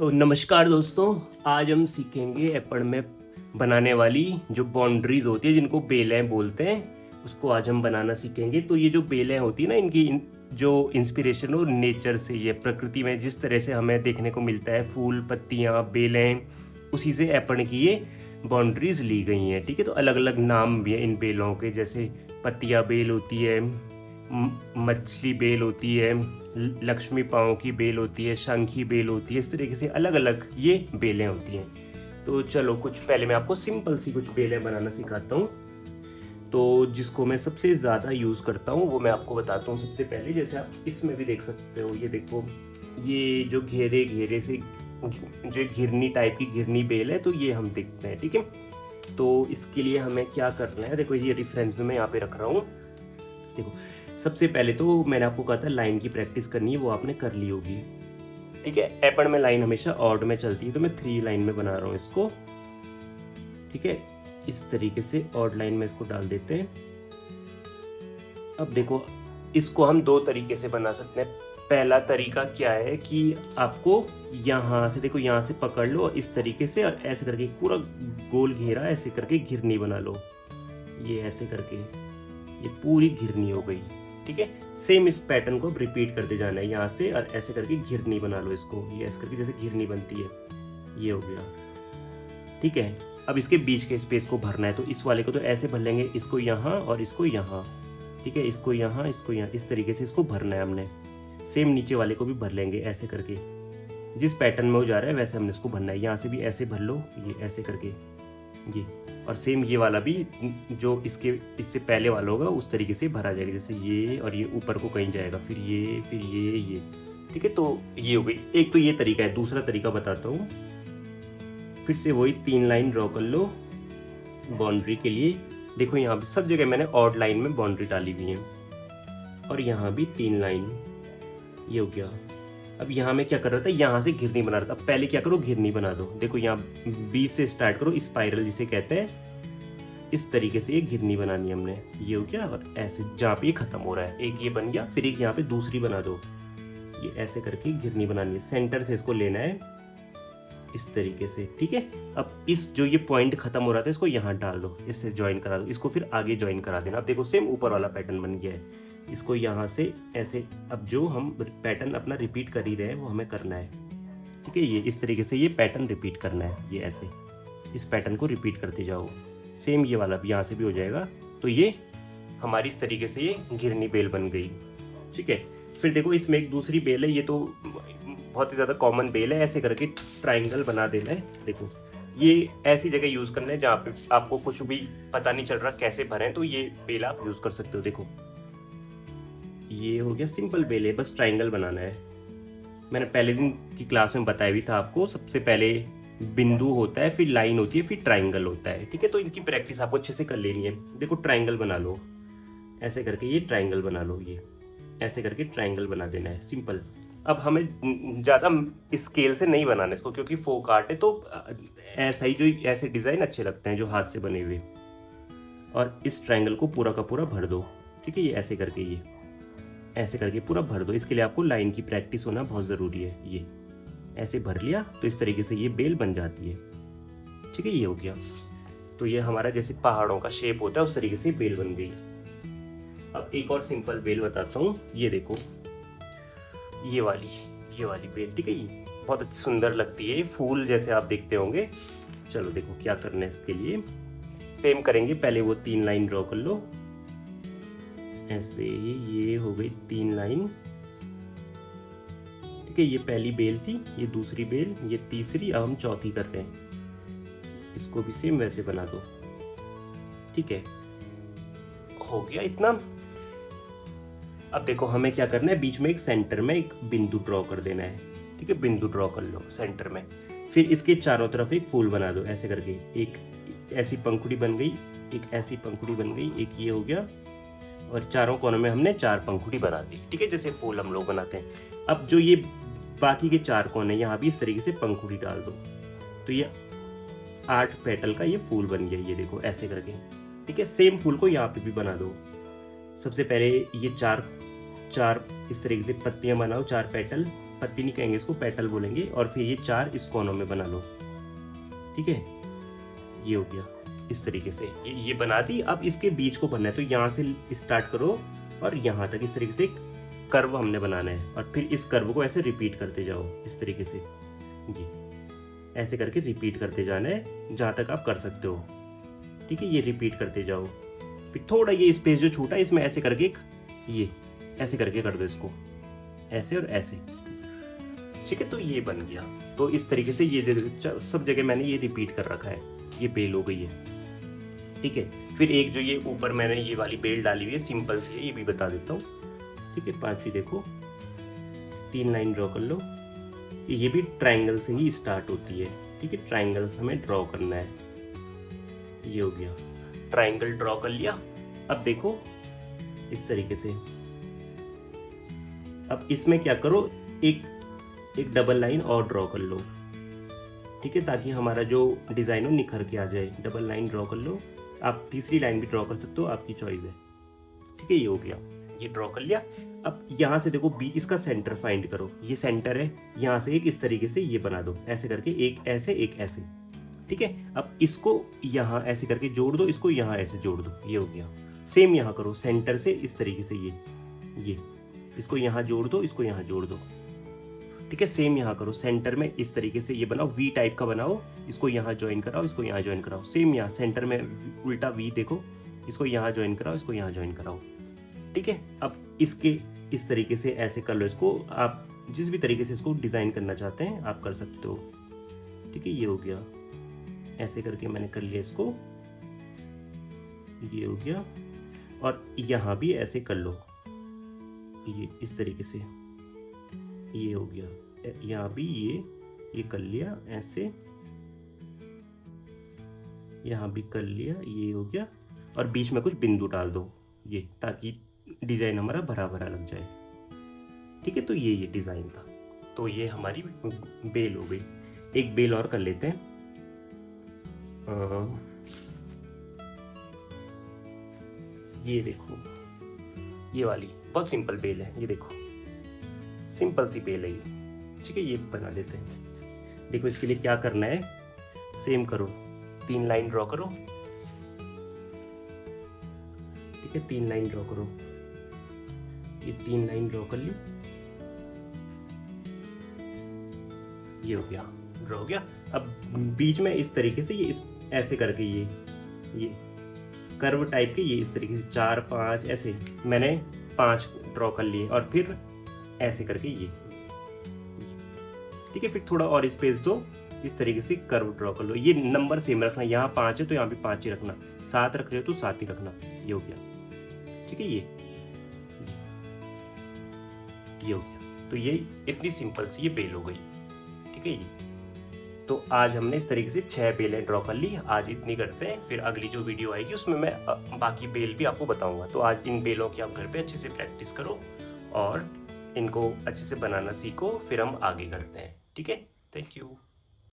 तो नमस्कार दोस्तों, आज हम सीखेंगे एप्पल में बनाने वाली जो बाउंड्रीज होती है जिनको बेलें बोलते हैं, उसको आज हम बनाना सीखेंगे। तो ये जो बेलें होती है ना, इनकी जो इंस्पिरेशन हो नेचर से, ये प्रकृति में जिस तरह से हमें देखने को मिलता है, फूल पत्तियाँ बेलें, उसी से एप्पल की ये बाउंड्रीज ली गई हैं। ठीक है, तो अलग अलग नाम भी हैं इन बेलों के, जैसे पत्तिया बेल होती है, मछली बेल होती है, लक्ष्मी पाँव की बेल होती है, शंखी बेल होती है। इस तरीके से अलग अलग ये बेलें होती हैं। तो चलो कुछ पहले मैं आपको सिंपल सी कुछ बेलें बनाना सिखाता हूँ। तो जिसको मैं सबसे ज़्यादा यूज़ करता हूँ वो मैं आपको बताता हूँ। सबसे पहले जैसे आप इसमें भी देख सकते हो, ये देखो, ये जो घेरे घेरे से जो घिरनी टाइप की घिरनी बेल है, तो ये हम देखते हैं। ठीक है, तो इसके लिए हमें क्या करना है, देखो ये रेफरेंस में मैं यहाँ पे रख रहा हूँ। देखो, सबसे पहले तो मैंने आपको कहा था लाइन की प्रैक्टिस करनी है, वो आपने कर ली होगी। ठीक है, एप्पल में लाइन हमेशा ऑड में चलती है, तो मैं 3 लाइन में बना रहा हूँ इसको। ठीक है, इस तरीके से ऑड लाइन में इसको डाल देते हैं। अब देखो, इसको हम 2 तरीके से बना सकते हैं। पहला तरीका क्या है कि आपको यहाँ से, देखो यहाँ से पकड़ लो इस तरीके से, और ऐसे करके पूरा गोल घेरा ऐसे करके घिरनी बना लो। ये ऐसे करके ये पूरी घिरनी हो गई। ठीक है, सेम इस पैटर्न को रिपीट करते जाना है, यहाँ से और ऐसे करके घिरनी बना लो इसको। ये ऐसे करके जैसे घिरनी बनती है, ये हो गया। ठीक है, अब इसके बीच के स्पेस को भरना है, तो इस वाले को तो ऐसे भर लेंगे, इसको यहाँ और इसको यहाँ। ठीक है, इसको यहाँ इसको यहाँ, इस तरीके से इसको भरना है हमने। सेम नीचे वाले को भी भर लेंगे ऐसे करके, जिस पैटर्न में वो जा रहा है वैसे हमने इसको भरना है। यहाँ से भी ऐसे भर लो, ये ऐसे करके ये, और सेम ये वाला भी जो इससे पहले वाला होगा उस तरीके से भरा जाएगा, जैसे ये, और ये ऊपर को कहीं जाएगा, फिर ये, फिर ये। ठीक है, तो ये हो गई। एक तो ये तरीका है। दूसरा तरीका बताता हूँ, फिर से वही 3 लाइन ड्रॉ कर लो बाउंड्री के लिए। देखो यहाँ पे सब जगह मैंने ऑड लाइन में बाउंड्री डाली हुई है, और यहाँ भी 3 लाइन, ये हो गया। अब यहाँ मैं क्या कर रहा था, यहाँ से घिरनी बना रहा था। पहले क्या करो, घिरनी बना दो। देखो यहाँ बीच से स्टार्ट करो, स्पाइरल जिसे कहते हैं, इस तरीके से एक घिरनी बनानी है हमने। ये हो गया, और ऐसे जहाँ पे ये खत्म हो रहा है, एक ये बन गया, फिर एक यहाँ पे दूसरी बना दो। ये ऐसे करके घिरनी बनानी है, सेंटर से इसको लेना है इस तरीके से। ठीक है, अब इस जो ये पॉइंट खत्म हो रहा था, इसको यहाँ डाल दो, इससे ज्वाइन करा दो, इसको फिर आगे ज्वाइन करा देना। अब देखो सेम ऊपर वाला पैटर्न बन गया है। इसको यहाँ से ऐसे, अब जो हम पैटर्न अपना रिपीट कर ही रहे हैं वो हमें करना है। ठीक है, ये इस तरीके से ये पैटर्न रिपीट करना है, ये ऐसे इस पैटर्न को रिपीट करते जाओ। सेम ये वाला भी यहाँ से भी हो जाएगा। तो ये हमारी इस तरीके से ये घिरनी बेल बन गई। ठीक है, फिर देखो इसमें एक दूसरी बेल है, ये तो बहुत ही ज़्यादा कॉमन बेल है। ऐसे करके ट्राइंगल बना देना है। देखो ये ऐसी जगह यूज़ करना है जहाँ पे आपको कुछ भी पता नहीं चल रहा कैसे भरें, तो ये बेल आप यूज़ कर सकते हो। देखो ये हो गया, सिंपल बेल है, बस ट्राइंगल बनाना है। मैंने पहले दिन की क्लास में बताया भी था आपको, सबसे पहले बिंदु होता है, फिर लाइन होती है, फिर ट्राइंगल होता है। ठीक है, तो इनकी प्रैक्टिस आपको अच्छे से कर लेनी है। देखो ट्राइंगल बना लो, ऐसे करके ये ट्राइंगल बना लो, ये ऐसे करके ट्राइंगल बना देना है, सिंपल। अब हमें ज़्यादा स्केल से नहीं बनाना इसको, क्योंकि फोक आर्ट है, तो ऐसा ही, जो ऐसे डिज़ाइन अच्छे लगते हैं जो हाथ से बने हुए। और इस ट्राइंगल को पूरा का पूरा भर दो। ठीक है, ये ऐसे करके, ये ऐसे करके पूरा भर दो। इसके लिए आपको लाइन की प्रैक्टिस होना बहुत ज़रूरी है। ये ऐसे भर लिया तो इस तरीके से ये बेल बन जाती है। ठीक है, ये हो गया। तो ये हमारा जैसे पहाड़ों का शेप होता है उस तरीके से बेल बन गई। अब एक और सिंपल बेल बताता हूँ। ये देखो, ये वाली बेल। ठीक है, ये बहुत सुंदर लगती है, फूल जैसे आप देखते होंगे। चलो देखो क्या करना है इसके लिए। सेम करेंगे, पहले वो 3 लाइन ड्रॉ कर लो ऐसे। ये हो गई 3 लाइन। ठीक है, ये पहली बेल थी, ये दूसरी बेल, ये तीसरी, अब हम चौथी कर रहे हैं। इसको भी सेम वैसे बना दो। ठीक है, हो गया इतना। अब देखो हमें क्या करना है, बीच में एक सेंटर में एक बिंदु ड्रॉ कर देना है। ठीक है, बिंदु ड्रॉ कर लो सेंटर में, फिर इसके चारों तरफ एक फूल बना दो ऐसे करके। एक ऐसी पंखुड़ी बन गई, एक ऐसी पंखुड़ी बन गई, एक ये हो गया, और चारों कोनों में हमने 4 पंखुड़ी बना दी। ठीक है, जैसे फूल हम लोग बनाते हैं। अब जो ये बाकी के 4 कोने, यहाँ भी इस तरीके से पंखुड़ी डाल दो, तो ये 8 पेटल का ये फूल बन गया। ये देखो ऐसे करके। ठीक है, सेम फूल को यहाँ पे भी बना दो। सबसे पहले ये चार इस तरीके से पत्तियां बनाओ, 4 पेटल, पत्ती नहीं कहेंगे इसको, पेटल बोलेंगे। और फिर ये 4 इस कोनों में बना लो, ठीक है। ये हो गया इस तरीके से, ये बना दी। अब इसके बीच को बनना है, तो यहाँ से स्टार्ट करो और यहाँ तक इस तरीके से एक कर्व हमने बनाना है, और फिर इस कर्व को ऐसे रिपीट करते जाओ इस तरीके से, जी ऐसे करके रिपीट करते जाना है जहाँ तक आप कर सकते हो, ठीक है। ये रिपीट करते जाओ। फिर थोड़ा ये स्पेस जो छूटा है इसमें ऐसे करके ये ऐसे करके कर दो इसको, ऐसे और ऐसे, ठीक है। तो ये बन गया। तो इस तरीके से ये सब जगह मैंने ये रिपीट कर रखा है, ये बेल हो गई है, ठीक है। फिर एक जो ये ऊपर मैंने ये वाली बेल डाली हुई है सिंपल सी है, ये भी बता देता हूँ, ठीक है। 5वीं देखो, 3 लाइन ड्रॉ कर लो। ये भी ट्रायंगल से ही स्टार्ट होती है, ठीक है। ट्रायंगल्स हमें ड्रॉ करना है। ये हो गया, ट्रायंगल ड्रॉ कर लिया। अब देखो इस तरीके से, अब इसमें क्या करो, एक डबल लाइन और ड्रॉ कर लो, ठीक है, ताकि हमारा जो डिज़ाइन हो निखर के आ जाए। डबल लाइन ड्रॉ कर लो। आप तीसरी लाइन भी ड्रॉ कर सकते हो, आपकी चॉइस है, ठीक है। ये हो गया, ये ड्रॉ कर लिया। अब यहाँ से देखो बी, इसका सेंटर फाइंड करो, ये सेंटर है। यहाँ से एक इस तरीके से ये बना दो, ऐसे करके, एक ऐसे एक ऐसे, ठीक है। अब इसको यहाँ ऐसे करके जोड़ दो, इसको यहाँ ऐसे जोड़ दो, ये हो गया। सेम यहाँ करो, सेंटर से इस तरीके से ये इसको यहाँ जोड़ दो, इसको यहाँ जोड़ दो, ठीक है। सेम यहाँ करो, सेंटर में इस तरीके से ये बनाओ, वी टाइप का बनाओ, इसको यहाँ ज्वाइन कराओ, इसको यहाँ ज्वाइन कराओ। सेम यहाँ सेंटर में उल्टा वी देखो, इसको यहाँ ज्वाइन कराओ, इसको यहाँ ज्वाइन कराओ, ठीक है। अब इसके इस तरीके से ऐसे कर लो इसको। आप जिस भी तरीके से इसको डिज़ाइन करना चाहते हैं आप कर सकते हो, ठीक है। ये हो गया, ऐसे करके मैंने कर लिया इसको, ये हो गया। और यहाँ भी ऐसे कर लो, ये इस तरीके से, ये हो गया। यहाँ भी ये कर लिया ऐसे, यहाँ भी कर लिया, ये हो गया। और बीच में कुछ बिंदु डाल दो, ये, ताकि डिज़ाइन हमारा भरा भरा लग जाए, ठीक है। तो ये डिज़ाइन था। तो ये हमारी बेल हो गई। एक बेल और कर लेते हैं। ये देखो, ये वाली बहुत सिंपल बेल है, ये देखो सिंपल सी बेल है ये, ठीक है। ये बना लेते हैं। देखो इसके लिए क्या करना है, सेम करो, 3 लाइन ड्रॉ करो, ठीक है। 3 लाइन ड्रॉ करो, ये 3 लाइन ड्रॉ कर ली, ये हो गया, ड्रॉ हो गया। अब बीच में इस तरीके से ये ऐसे करके ये कर्व टाइप के, ये इस तरीके से 4 5 ऐसे मैंने 5 ड्रॉ कर लिए, और फिर ऐसे करके ये, ठीक है। फिर थोड़ा और स्पेस दो, इस तरीके से कर्व ड्रॉ कर लो। ये नंबर सेम रखना, यहाँ 5 है तो यहाँ भी 5 ही रखना, 7 रख रहे हो तो 7 ही रखना। ये हो गया, ठीक है। ये हो गया। तो ये इतनी सिंपल सी ये बेल हो गई, ठीक है। ये तो आज हमने इस तरीके से 6 बेलें ड्रॉ कर ली। आज इतनी करते हैं, फिर अगली जो वीडियो आएगी उसमें मैं बाकी बेल भी आपको बताऊंगा। तो आज इन बेलों की आप घर पे अच्छे से प्रैक्टिस करो और इनको अच्छे से बनाना सीखो, फिर हम आगे करते हैं, ठीक है। Thank you.